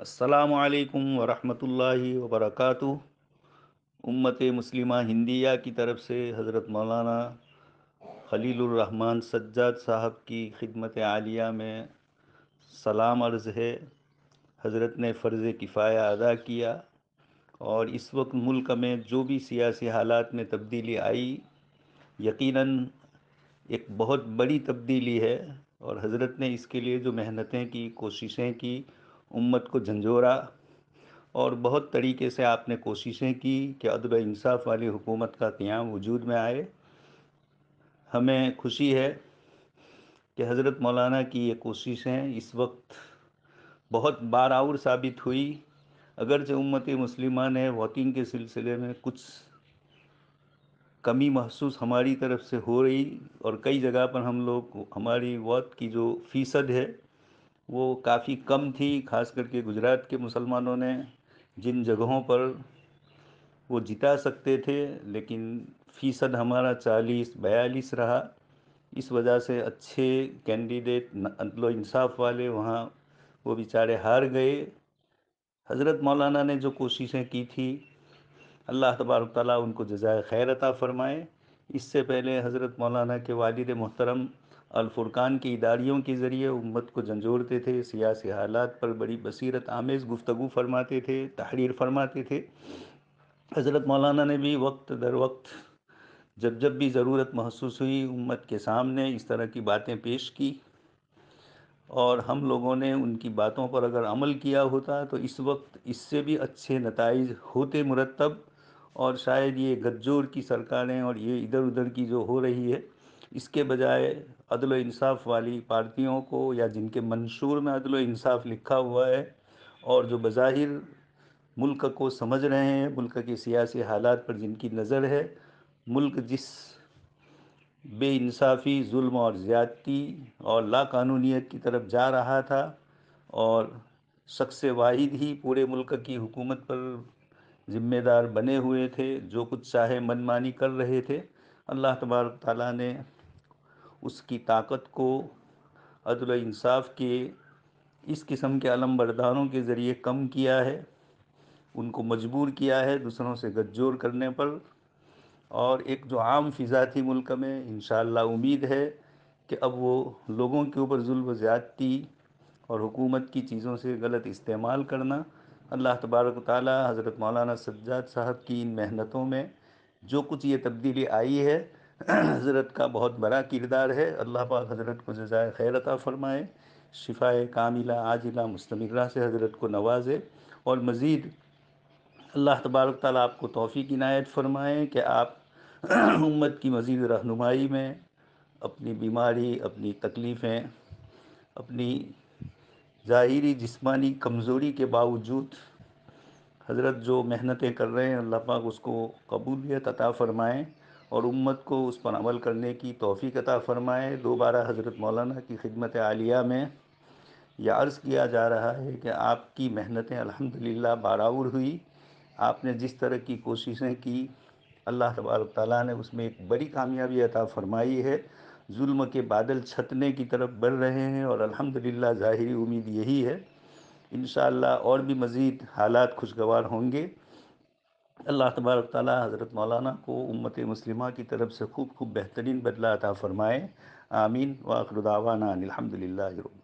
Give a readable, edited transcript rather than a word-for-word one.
السلام علیکم ورحمۃ اللہ وبرکاتہ۔ امت مسلمہ ہندیہ کی طرف سے حضرت مولانا خلیل الرحمن سجاد صاحب کی خدمت عالیہ میں سلام عرض ہے۔ حضرت نے فرض کفایہ ادا کیا، اور اس وقت ملک میں جو بھی سیاسی حالات میں تبدیلی آئی، یقیناً ایک بہت بڑی تبدیلی ہے، اور حضرت نے اس کے لیے جو محنتیں کی، کوششیں کی، امت کو جھنجھوڑا، اور بہت طریقے سے آپ نے کوششیں کی کہ عدل و انصاف والی حکومت کا قیام وجود میں آئے۔ ہمیں خوشی ہے کہ حضرت مولانا کی یہ کوششیں اس وقت بہت بارآور ثابت ہوئی۔ اگرچہ امت مسلمہ نے ووٹنگ کے سلسلے میں کچھ کمی محسوس ہماری طرف سے ہو رہی، اور کئی جگہ پر ہم لوگ ہماری ووٹ کی جو فیصد ہے وہ کافی کم تھی، خاص کر کے گجرات کے مسلمانوں نے جن جگہوں پر وہ جتا سکتے تھے، لیکن فیصد ہمارا 40-42 رہا۔ اس وجہ سے اچھے کینڈیڈیٹ عدل و انصاف والے وہاں وہ بیچارے ہار گئے۔ حضرت مولانا نے جو کوششیں کی تھی، اللہ تبارک تعالیٰ ان کو جزائے خیر عطا فرمائے۔ اس سے پہلے حضرت مولانا کے والد محترم الفرقان کی اداریوں کے ذریعے امت کو جھنجھوڑتے تھے، سیاسی حالات پر بڑی بصیرت آمیز گفتگو فرماتے تھے، تحریر فرماتے تھے۔ حضرت مولانا نے بھی وقت در وقت جب جب بھی ضرورت محسوس ہوئی، امت کے سامنے اس طرح کی باتیں پیش کی، اور ہم لوگوں نے ان کی باتوں پر اگر عمل کیا ہوتا تو اس وقت اس سے بھی اچھے نتائج ہوتے مرتب، اور شاید یہ گٹھ جوڑ کی سرکاریں اور یہ ادھر ادھر کی جو ہو رہی ہے، اس کے بجائے عدل و انصاف والی پارٹیوں کو، یا جن کے منشور میں عدل و انصاف لکھا ہوا ہے، اور جو بظاہر ملک کو سمجھ رہے ہیں، ملک کے سیاسی حالات پر جن کی نظر ہے، ملک جس بے انصافی، ظلم اور زیادتی اور لا قانونیت کی طرف جا رہا تھا، اور شخص واحد ہی پورے ملک کی حکومت پر ذمہ دار بنے ہوئے تھے، جو کچھ چاہے من مانی کر رہے تھے، اللہ تبارک تعالیٰ نے اس کی طاقت کو عدل و انصاف کے اس قسم کے علم برداروں کے ذریعے کم کیا ہے، ان کو مجبور کیا ہے دوسروں سے گٹھ جوڑ کرنے پر۔ اور ایک جو عام فضا تھی ملک میں، انشاءاللہ امید ہے کہ اب وہ لوگوں کے اوپر ظلم و زیادتی اور حکومت کی چیزوں سے غلط استعمال کرنا، اللہ تبارک و تعالی حضرت مولانا سجاد صاحب کی ان محنتوں میں جو کچھ یہ تبدیلی آئی ہے، حضرت کا بہت بڑا کردار ہے۔ اللہ پاک حضرت کو جزائے خیر عطا فرمائے، شفائے کاملہ عاجلہ مستمرہ سے حضرت کو نوازے، اور مزید اللہ تبارک تعالیٰ آپ کو توفیق عنایت فرمائے کہ آپ امت کی مزید رہنمائی میں اپنی بیماری، اپنی تکلیفیں، اپنی ظاہری جسمانی کمزوری کے باوجود حضرت جو محنتیں کر رہے ہیں، اللہ پاک اس کو قبولیت عطا فرمائیں، اور امت کو اس پر عمل کرنے کی توفیق عطا فرمائے۔ دوبارہ حضرت مولانا کی خدمت عالیہ میں یہ عرض کیا جا رہا ہے کہ آپ کی محنتیں الحمدللہ بارآور ہوئی۔ آپ نے جس طرح کی کوششیں کی، اللہ تبارک تعالیٰ نے اس میں ایک بڑی کامیابی عطا فرمائی ہے۔ ظلم کے بادل چھتنے کی طرف بڑھ رہے ہیں، اور الحمدللہ ظاہری امید یہی ہے، انشاءاللہ اور بھی مزید حالات خوشگوار ہوں گے۔ اللہ تبارک تعالیٰ حضرت مولانا کو امت مسلمہ کی طرف سے خوب خوب بہترین بدلہ عطا فرمائے۔ آمین، وآخر دعوانا ان الحمدللہ رب